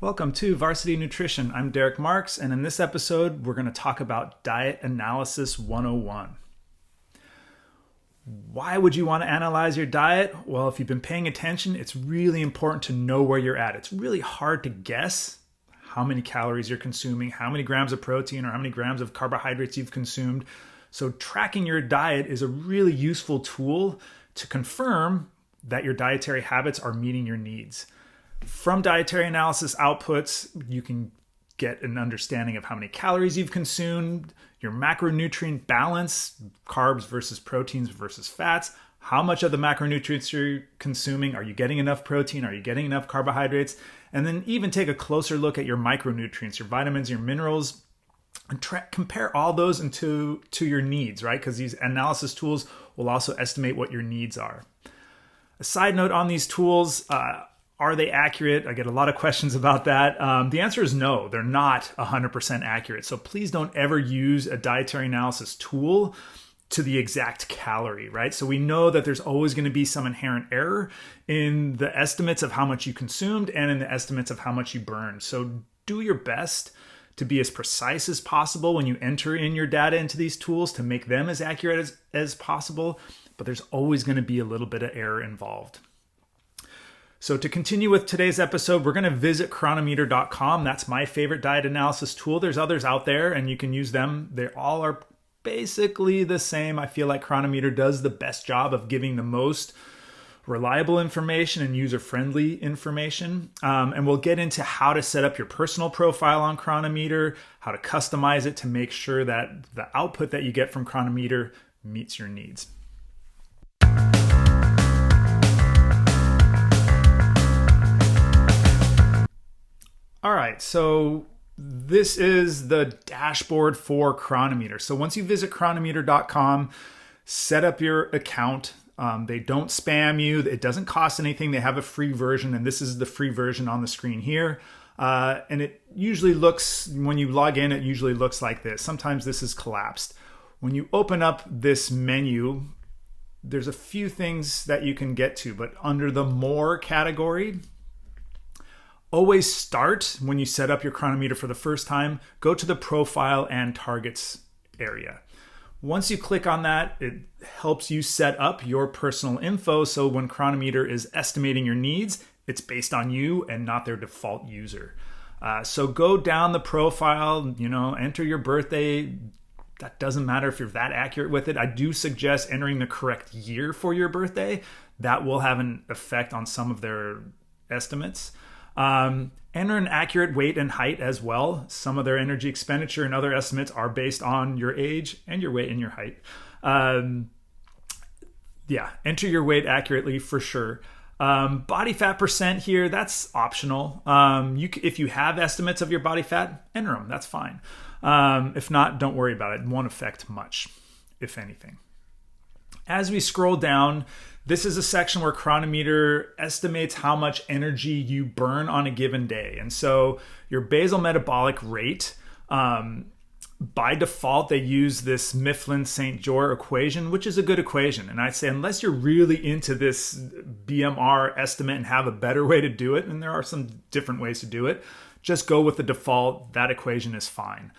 Welcome to Varsity Nutrition. I'm Derek Marks, and in this episode, we're going to talk about Diet Analysis 101. Why would you want to analyze your diet? Well, if you've been paying attention, it's really important to know where you're at. It's really hard to guess how many calories you're consuming, how many grams of protein, or how many grams of carbohydrates you've consumed. So tracking your diet is a really useful tool to confirm that your dietary habits are meeting your needs. From dietary analysis outputs, you can get an understanding of how many calories you've consumed, your macronutrient balance, carbs versus proteins versus fats, how much of the macronutrients you're consuming, are you getting enough protein, are you getting enough carbohydrates, and then even take a closer look at your micronutrients, your vitamins, your minerals, and compare all those to your needs, right? Because these analysis tools will also estimate what your needs are. A side note on these tools, are they accurate? I get a lot of questions about that. The answer is no, they're not 100% accurate. So please don't ever use a dietary analysis tool to the exact calorie, right? So we know that there's always going to be some inherent error in the estimates of how much you consumed and in the estimates of how much you burned. So do your best to be as precise as possible when you enter in your data into these tools to make them as accurate as possible, but there's always going to be a little bit of error involved. So to continue with today's episode, we're going to visit Cronometer.com. That's my favorite diet analysis tool. There's others out there and you can use them. They all are basically the same. I feel like Cronometer does the best job of giving the most reliable information and user-friendly information. And we'll get into how to set up your personal profile on Cronometer, how to customize it to make sure that the output that you get from Cronometer meets your needs. All right, so this is the dashboard for Cronometer. So once you visit Cronometer.com, set up your account. They don't spam you. It doesn't cost anything. They have a free version, and this is the free version on the screen here. And it usually looks, when you log in, it usually looks like this. Sometimes this is collapsed. When you open up this menu, there's a few things that you can get to, but under the More category, always start when you set up your Cronometer for the first time, go to the Profile and Targets area. Once you click on that, it helps you set up your personal info. So when Cronometer is estimating your needs, it's based on you and not their default user. So go down the profile, enter your birthday. That doesn't matter if you're that accurate with it. I do suggest entering the correct year for your birthday. That will have an effect on some of their estimates. Enter an accurate weight and height as well. Some of their energy expenditure and other estimates are based on your age and your weight and your height. Enter your weight accurately for sure. Body fat percent here, that's optional. If you have estimates of your body fat, enter them, that's fine. If not, don't worry about it. It won't affect much, if anything. As we scroll down, this is a section where Cronometer estimates how much energy you burn on a given day. And so your basal metabolic rate, by default, they use this Mifflin-St. Jeor equation, which is a good equation. And I'd say unless you're really into this BMR estimate and have a better way to do it, and there are some different ways to do it, just go with the default. That equation is fine.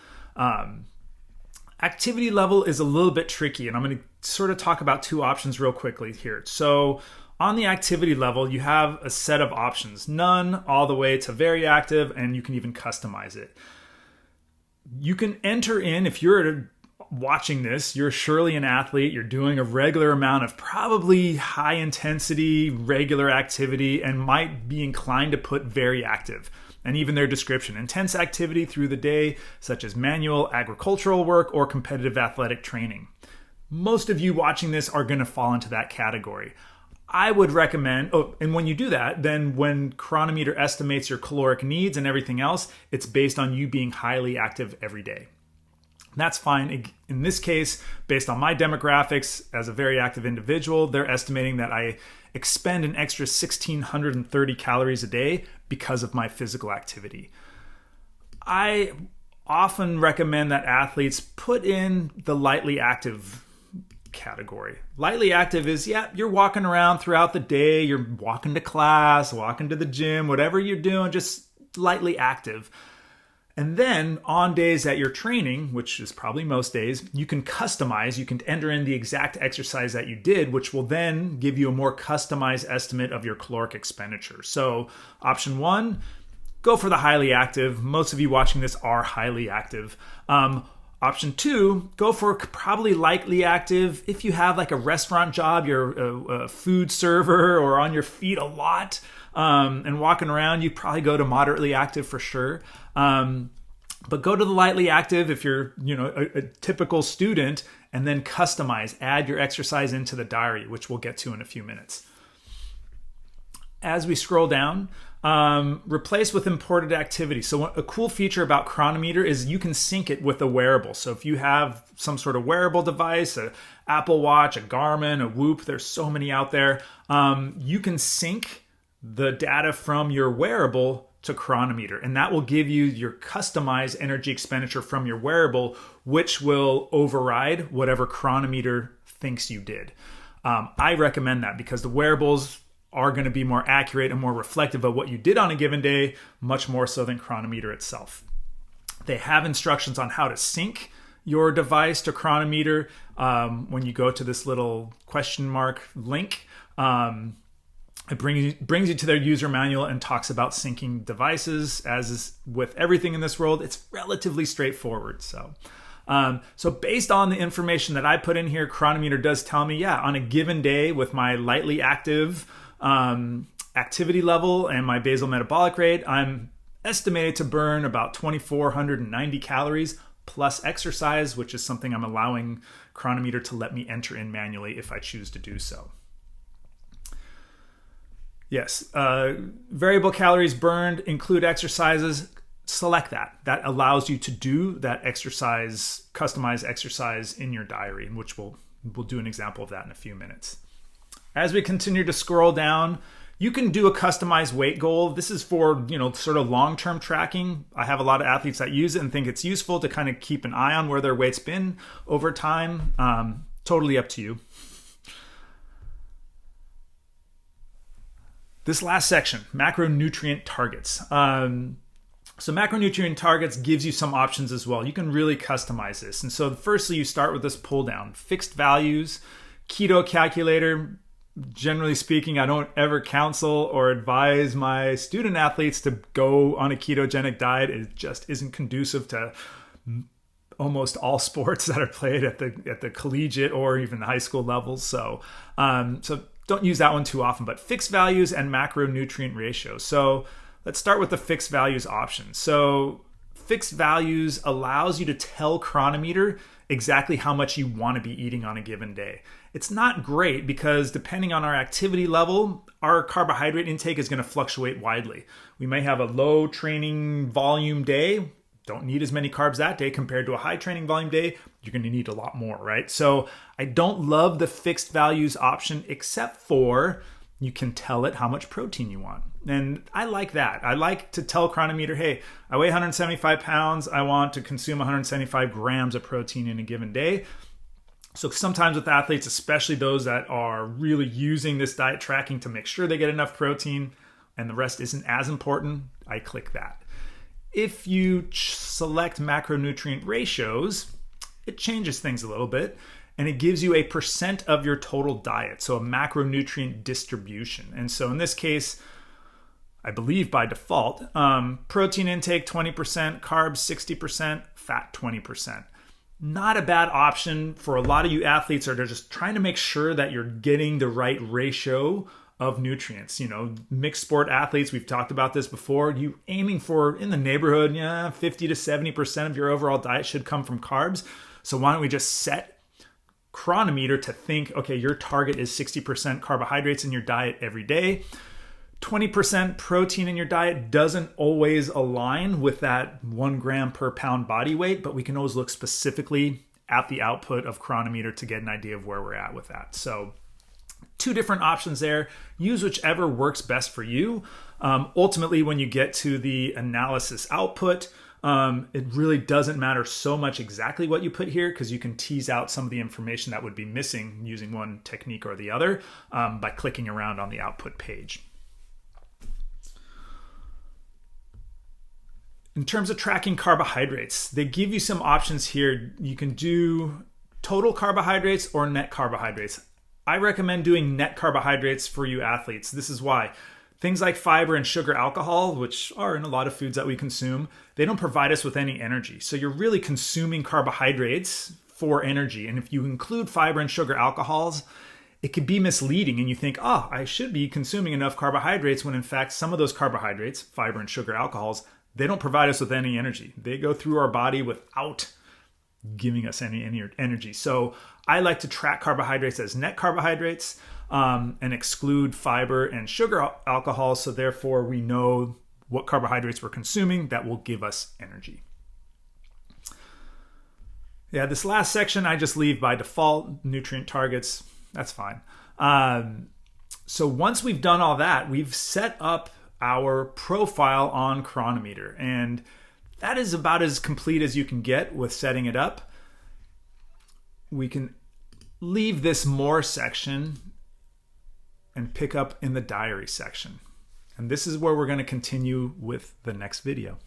Activity level is a little bit tricky, and I'm going to sort of talk about two options real quickly here. So on the activity level, you have a set of options, none all the way to very active, and you can even customize it. You can enter in, if you're watching this, you're surely an athlete, you're doing a regular amount of probably high intensity, regular activity, and might be inclined to put very active. And even their description, intense activity through the day, such as manual agricultural work or competitive athletic training. Most of you watching this are going to fall into that category. I would recommend, and when you do that, then when Cronometer estimates your caloric needs and everything else, it's based on you being highly active every day. That's fine. In this case, based on my demographics as a very active individual, they're estimating that I expend an extra 1,630 calories a day because of my physical activity. I often recommend that athletes put in the lightly active category. Lightly active is, you're walking around throughout the day, you're walking to class, walking to the gym, whatever you're doing, just lightly active. And then on days that you're training, which is probably most days, you can customize, you can enter in the exact exercise that you did, which will then give you a more customized estimate of your caloric expenditure. So option 1, go for the highly active. Most of you watching this are highly active. Option 2, go for probably lightly active. If you have like a restaurant job, you're a food server or on your feet a lot and walking around, you probably go to moderately active for sure. But go to the lightly active if you're, a typical student, and then customize, add your exercise into the diary, which we'll get to in a few minutes. As we scroll down, replace with imported activity. So a cool feature about Cronometer is you can sync it with a wearable. So if you have some sort of wearable device, an Apple Watch, a Garmin, a Whoop, there's so many out there, you can sync the data from your wearable to Cronometer, and that will give you your customized energy expenditure from your wearable, which will override whatever Cronometer thinks you did. I recommend that because the wearables are going to be more accurate and more reflective of what you did on a given day, much more so than Cronometer itself. They have instructions on how to sync your device to Cronometer. When you go to this little question mark link, it brings you to their user manual and talks about syncing devices. As is with everything in this world, it's relatively straightforward. So based on the information that I put in here, Cronometer does tell me, on a given day with my lightly active activity level and my basal metabolic rate, I'm estimated to burn about 2,490 calories plus exercise, which is something I'm allowing Cronometer to let me enter in manually if I choose to do so. Yes, variable calories burned include exercises. Select that. That allows you to do that exercise, customized exercise in your diary, in which we'll do an example of that in a few minutes. As we continue to scroll down, you can do a customized weight goal. This is for, sort of long-term tracking. I have a lot of athletes that use it and think it's useful to kind of keep an eye on where their weight's been over time. Totally up to you. This last section, macronutrient targets. So macronutrient targets gives you some options as well. You can really customize this. And so firstly, you start with this pull down, fixed values, keto calculator. Generally speaking, I don't ever counsel or advise my student athletes to go on a ketogenic diet. It just isn't conducive to almost all sports that are played at the collegiate or even the high school levels. So don't use that one too often, but fixed values and macronutrient ratios. So let's start with the fixed values option. So fixed values allows you to tell Cronometer exactly how much you want to be eating on a given day. It's not great because depending on our activity level, our carbohydrate intake is going to fluctuate widely. We may have a low training volume day, don't need as many carbs that day compared to a high training volume day, you're going to need a lot more, right? So I don't love the fixed values option except for you can tell it how much protein you want. And I like that. I like to tell Cronometer, hey, I weigh 175 pounds. I want to consume 175 grams of protein in a given day. So sometimes with athletes, especially those that are really using this diet tracking to make sure they get enough protein and the rest isn't as important, I click that. If you select macronutrient ratios, it changes things a little bit and it gives you a percent of your total diet, so a macronutrient distribution. And so in this case, I believe by default, protein intake 20%, carbs 60%, fat 20%. Not a bad option for a lot of you athletes that are just trying to make sure that you're getting the right ratio of nutrients. Mixed sport athletes, we've talked about this before, you aiming for in the neighborhood, 50 to 70% of your overall diet should come from carbs. So why don't we just set Cronometer to think, okay, your target is 60% carbohydrates in your diet every day. 20% protein in your diet doesn't always align with that 1 gram per pound body weight, but we can always look specifically at the output of Cronometer to get an idea of where we're at with that. So 2 different options there. Use whichever works best for you. Ultimately, when you get to the analysis output, it really doesn't matter so much exactly what you put here because you can tease out some of the information that would be missing using one technique or the other by clicking around on the output page. In terms of tracking carbohydrates, they give you some options here. You can do total carbohydrates or net carbohydrates. I recommend doing net carbohydrates for you athletes. This is why. Things like fiber and sugar alcohol, which are in a lot of foods that we consume, they don't provide us with any energy. So you're really consuming carbohydrates for energy. And if you include fiber and sugar alcohols, it could be misleading and you think, oh, I should be consuming enough carbohydrates, when in fact some of those carbohydrates, fiber and sugar alcohols, they don't provide us with any energy. They go through our body without giving us any energy. So I like to track carbohydrates as net carbohydrates and exclude fiber and sugar alcohol. So therefore we know what carbohydrates we're consuming that will give us energy. Yeah, this last section I just leave by default, nutrient targets. That's fine. So once we've done all that, we've set up our profile on Cronometer, and that is about as complete as you can get with setting it up. We can leave this more section and pick up in the diary section. And this is where we're going to continue with the next video.